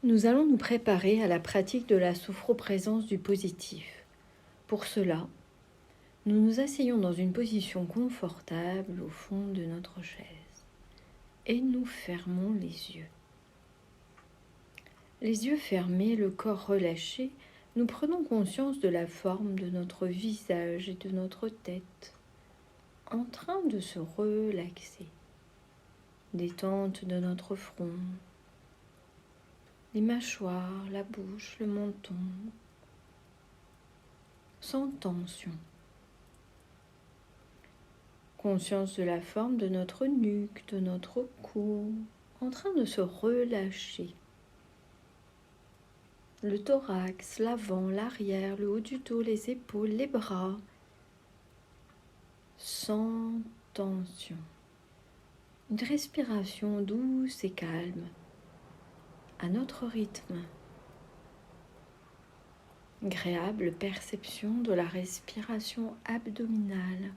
Nous allons nous préparer à la pratique de la sophroprésence du positif. Pour cela, nous nous asseyons dans une position confortable au fond de notre chaise et nous fermons les yeux. Les yeux fermés, le corps relâché, nous prenons conscience de la forme de notre visage et de notre tête, en train de se relaxer. Détente de notre front, les mâchoires, la bouche, le menton, sans tension. Conscience de la forme de notre nuque, de notre cou, en train de se relâcher. Le thorax, l'avant, l'arrière, le haut du dos, les épaules, les bras, sans tension. Une respiration douce et calme, à notre rythme. Agréable perception de la respiration abdominale.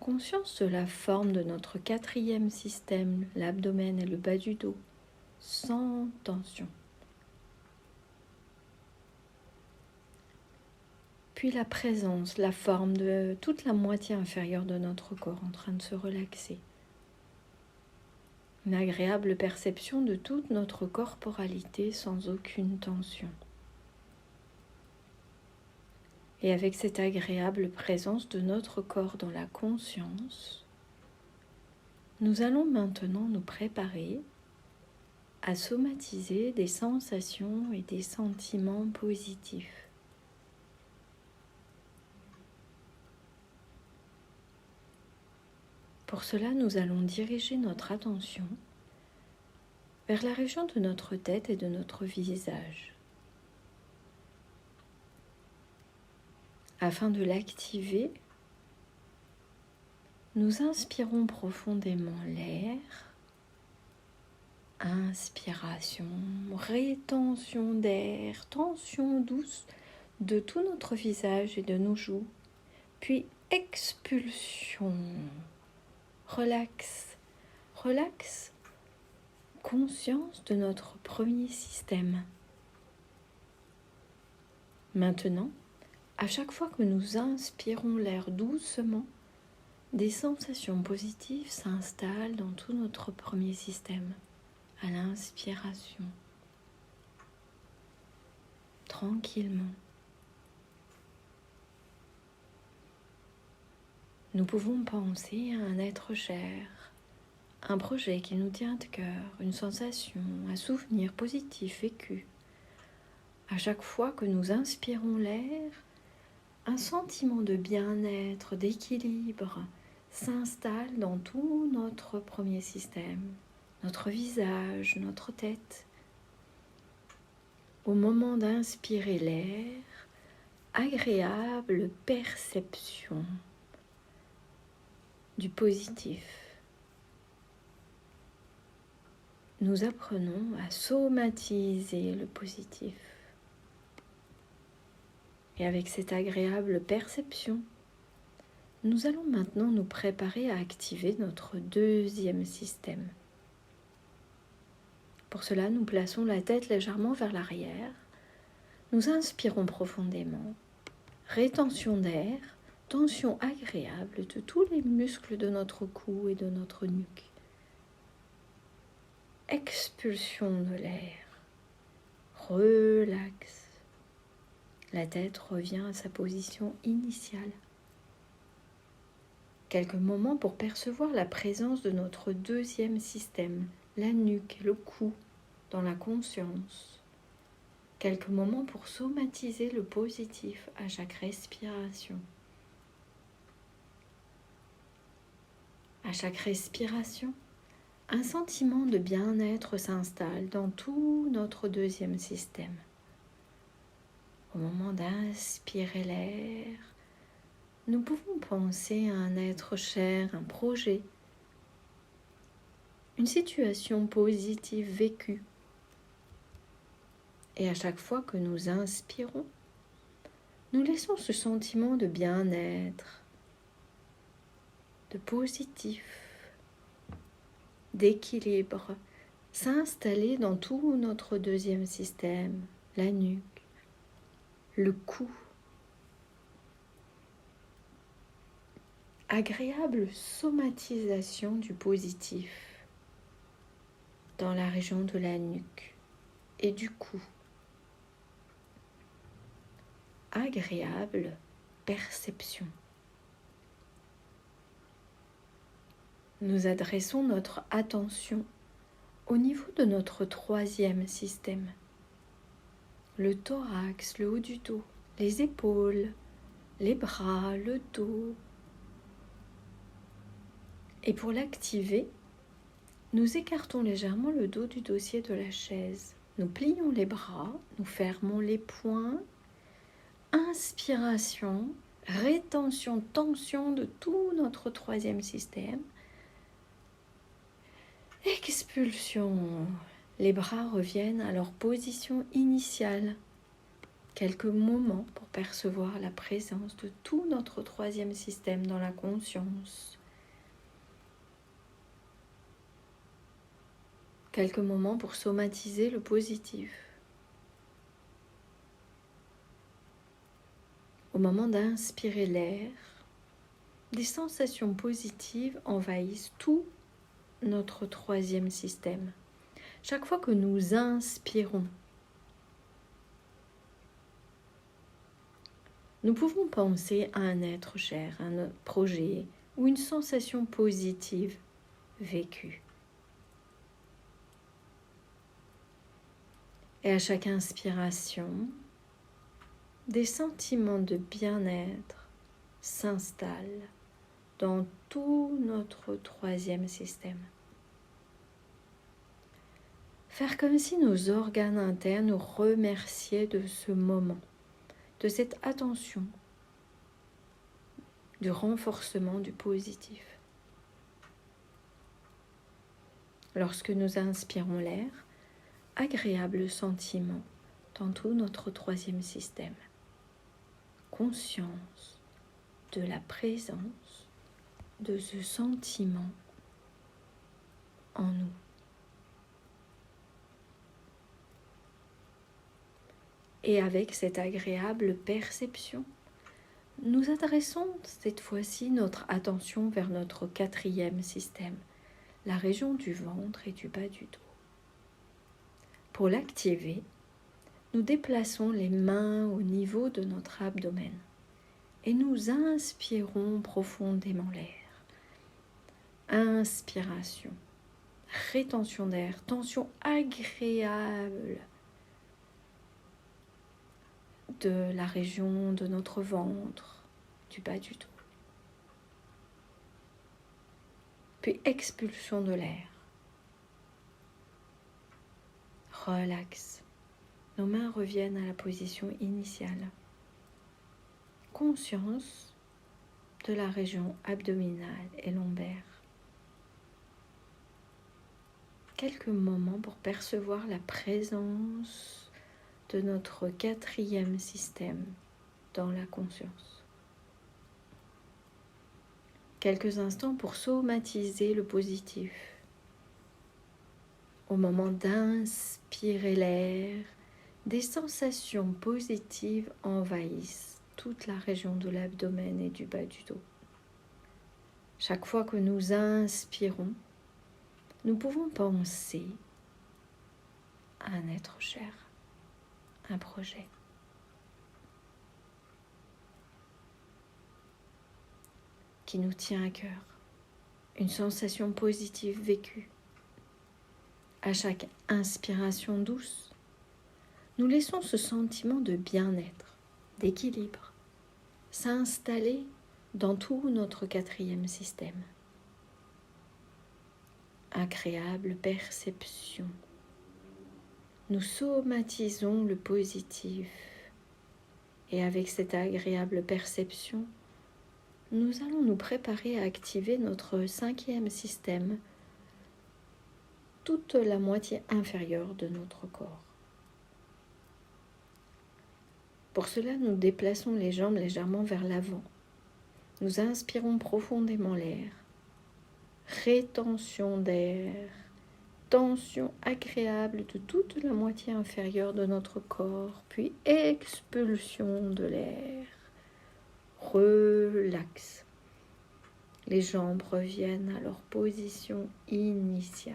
Conscience de la forme de notre quatrième système, l'abdomen et le bas du dos, sans tension. Puis la présence, la forme de toute la moitié inférieure de notre corps en train de se relaxer. Une agréable perception de toute notre corporalité sans aucune tension. Et avec cette agréable présence de notre corps dans la conscience, nous allons maintenant nous préparer à somatiser des sensations et des sentiments positifs. Pour cela, nous allons diriger notre attention vers la région de notre tête et de notre visage. Afin de l'activer, nous inspirons profondément l'air. Inspiration, rétention d'air, tension douce de tout notre visage et de nos joues. Puis expulsion, relax, conscience de notre premier système. Maintenant, à chaque fois que nous inspirons l'air doucement, des sensations positives s'installent dans tout notre premier système. À l'inspiration, tranquillement. Nous pouvons penser à un être cher, un projet qui nous tient à cœur, une sensation, un souvenir positif vécu. À chaque fois que nous inspirons l'air, un sentiment de bien-être, d'équilibre s'installe dans tout notre premier système, notre visage, notre tête. Au moment d'inspirer l'air, agréable perception du positif. Nous apprenons à somatiser le positif. Et avec cette agréable perception, nous allons maintenant nous préparer à activer notre deuxième système. Pour cela, nous plaçons la tête légèrement vers l'arrière. Nous inspirons profondément. Rétention d'air, tension agréable de tous les muscles de notre cou et de notre nuque. Expulsion de l'air. Relax. La tête revient à sa position initiale. Quelques moments pour percevoir la présence de notre deuxième système, la nuque, le cou, dans la conscience. Quelques moments pour somatiser le positif à chaque respiration. À chaque respiration, un sentiment de bien-être s'installe dans tout notre deuxième système. Au moment d'inspirer l'air, nous pouvons penser à un être cher, un projet, une situation positive vécue. Et à chaque fois que nous inspirons, nous laissons ce sentiment de bien-être, de positif, d'équilibre s'installer dans tout notre deuxième système, la nuque, le cou. Agréable somatisation du positif dans la région de la nuque et du cou. Agréable perception. Nous adressons notre attention au niveau de notre troisième système. Le thorax, le haut du dos, les épaules, les bras, le dos. Et pour l'activer, nous écartons légèrement le dos du dossier de la chaise. Nous plions les bras, nous fermons les poings. Inspiration, rétention, tension de tout notre troisième système. Expulsion, les bras reviennent à leur position initiale. Quelques moments pour percevoir la présence de tout notre troisième système dans la conscience. Quelques moments pour somatiser le positif. Au moment d'inspirer l'air, des sensations positives envahissent tout notre troisième système. Chaque fois que nous inspirons, nous pouvons penser à un être cher, un projet ou une sensation positive vécue. Et à chaque inspiration, des sentiments de bien-être s'installent dans tout notre troisième système. Faire comme si nos organes internes nous remerciaient de ce moment, de cette attention, du renforcement du positif. Lorsque nous inspirons l'air, agréable sentiment dans tout notre troisième système. Conscience de la présence de ce sentiment en nous. Et avec cette agréable perception, nous adressons cette fois-ci notre attention vers notre quatrième système, la région du ventre et du bas du dos. Pour l'activer, nous déplaçons les mains au niveau de notre abdomen et nous inspirons profondément l'air. Inspiration, rétention d'air, tension agréable de la région de notre ventre, du bas du dos. Puis expulsion de l'air. Relax. Nos mains reviennent à la position initiale. Conscience de la région abdominale et lombaire. Quelques moments pour percevoir la présence de notre quatrième système dans la conscience. Quelques instants pour somatiser le positif. Au moment d'inspirer l'air, des sensations positives envahissent toute la région de l'abdomen et du bas du dos. Chaque fois que nous inspirons, nous pouvons penser à un être cher, un projet. Qui nous tient à cœur, une sensation positive vécue. À chaque inspiration douce, nous laissons ce sentiment de bien-être, d'équilibre, s'installer dans tout notre quatrième système. Agréable perception. Nous somatisons le positif et avec cette agréable perception, nous allons nous préparer à activer notre cinquième système, toute la moitié inférieure de notre corps. Pour cela, nous déplaçons les jambes légèrement vers l'avant. Nous inspirons profondément l'air. Rétention d'air tension agréable de toute la moitié inférieure de notre corps, puis expulsion de l'air. Relax. Les jambes reviennent à leur position initiale.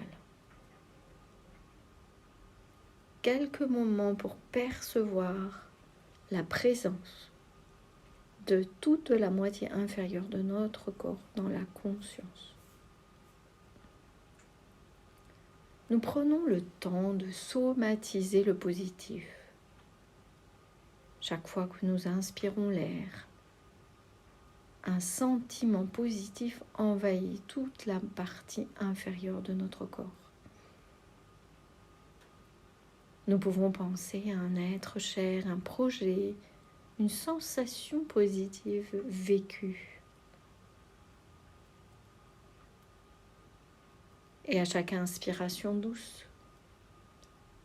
Quelques moments pour percevoir la présence de toute la moitié inférieure de notre corps dans la conscience. Nous prenons le temps de somatiser le positif. Chaque fois que nous inspirons l'air, un sentiment positif envahit toute la partie inférieure de notre corps. Nous pouvons penser à un être cher, un projet, une sensation positive vécue. Et à chaque inspiration douce,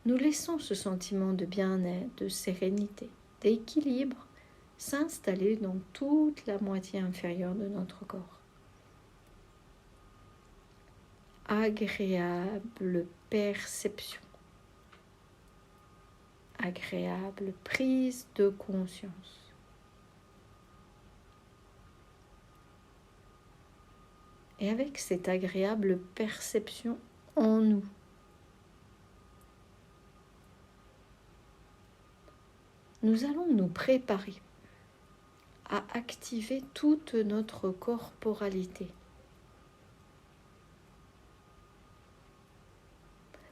nous laissons ce sentiment de bien-être, de sérénité, d'équilibre s'installer dans toute la moitié inférieure de notre corps. Agréable perception. Agréable prise de conscience. Et avec cette agréable perception en nous, nous allons nous préparer à activer toute notre corporalité.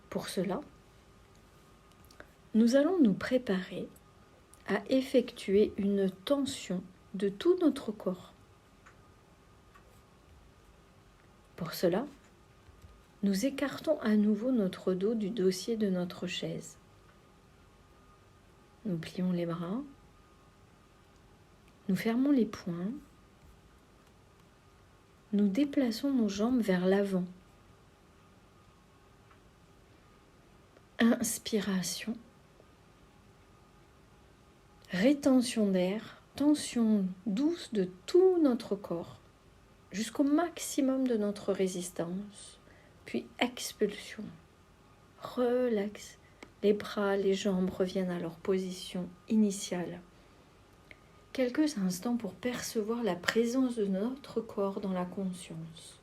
Pour cela, nous allons nous préparer à effectuer une tension de tout notre corps. Pour cela, nous écartons à nouveau notre dos du dossier de notre chaise. Nous plions les bras, nous fermons les poings, nous déplaçons nos jambes vers l'avant. Inspiration, rétention d'air, tension douce de tout notre corps, jusqu'au maximum de notre résistance, puis expulsion. Relax, les bras, les jambes reviennent à leur position initiale. Quelques instants pour percevoir la présence de notre corps dans la conscience.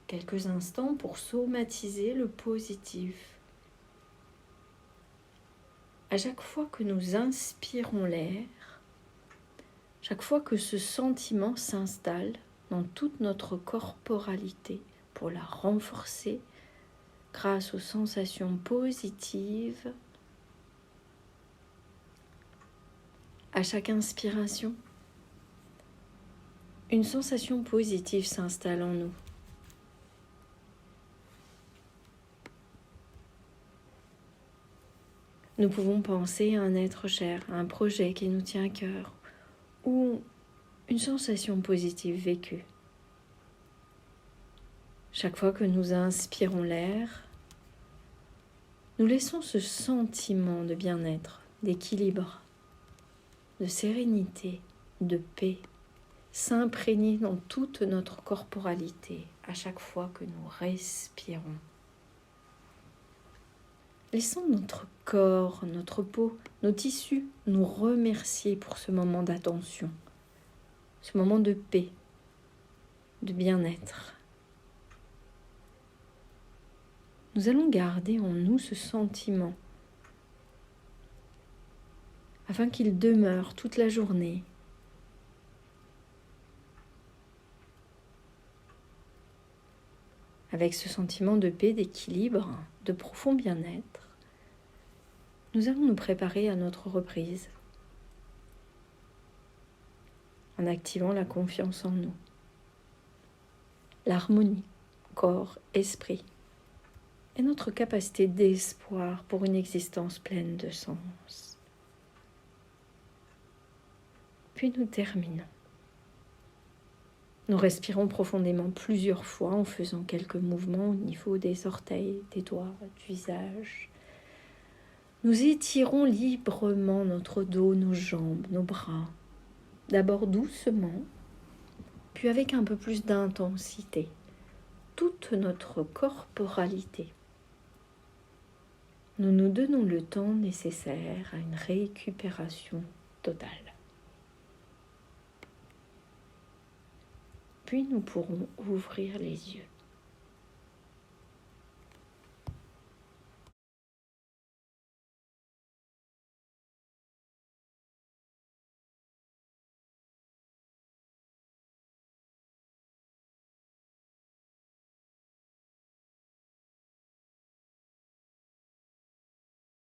Quelques instants pour somatiser le positif. À chaque fois que nous inspirons l'air, chaque fois que ce sentiment s'installe dans toute notre corporalité pour la renforcer grâce aux sensations positives, à chaque inspiration, une sensation positive s'installe en nous. Nous pouvons penser à un être cher, à un projet qui nous tient à cœur, ou une sensation positive vécue. Chaque fois que nous inspirons l'air, nous laissons ce sentiment de bien-être, d'équilibre, de sérénité, de paix, s'imprégner dans toute notre corporalité à chaque fois que nous respirons. Laissons notre corps, notre peau, nos tissus nous remercier pour ce moment d'attention, ce moment de paix, de bien-être. Nous allons garder en nous ce sentiment afin qu'il demeure toute la journée. Avec ce sentiment de paix, d'équilibre, de profond bien-être, nous allons nous préparer à notre reprise en activant la confiance en nous, l'harmonie, corps, esprit, et notre capacité d'espoir pour une existence pleine de sens. Puis nous terminons. Nous respirons profondément plusieurs fois en faisant quelques mouvements au niveau des orteils, des doigts, du visage. Nous étirons librement notre dos, nos jambes, nos bras. D'abord doucement, puis avec un peu plus d'intensité. Toute notre corporalité. nous nous donnons le temps nécessaire à une récupération totale. Puis nous pourrons ouvrir les yeux.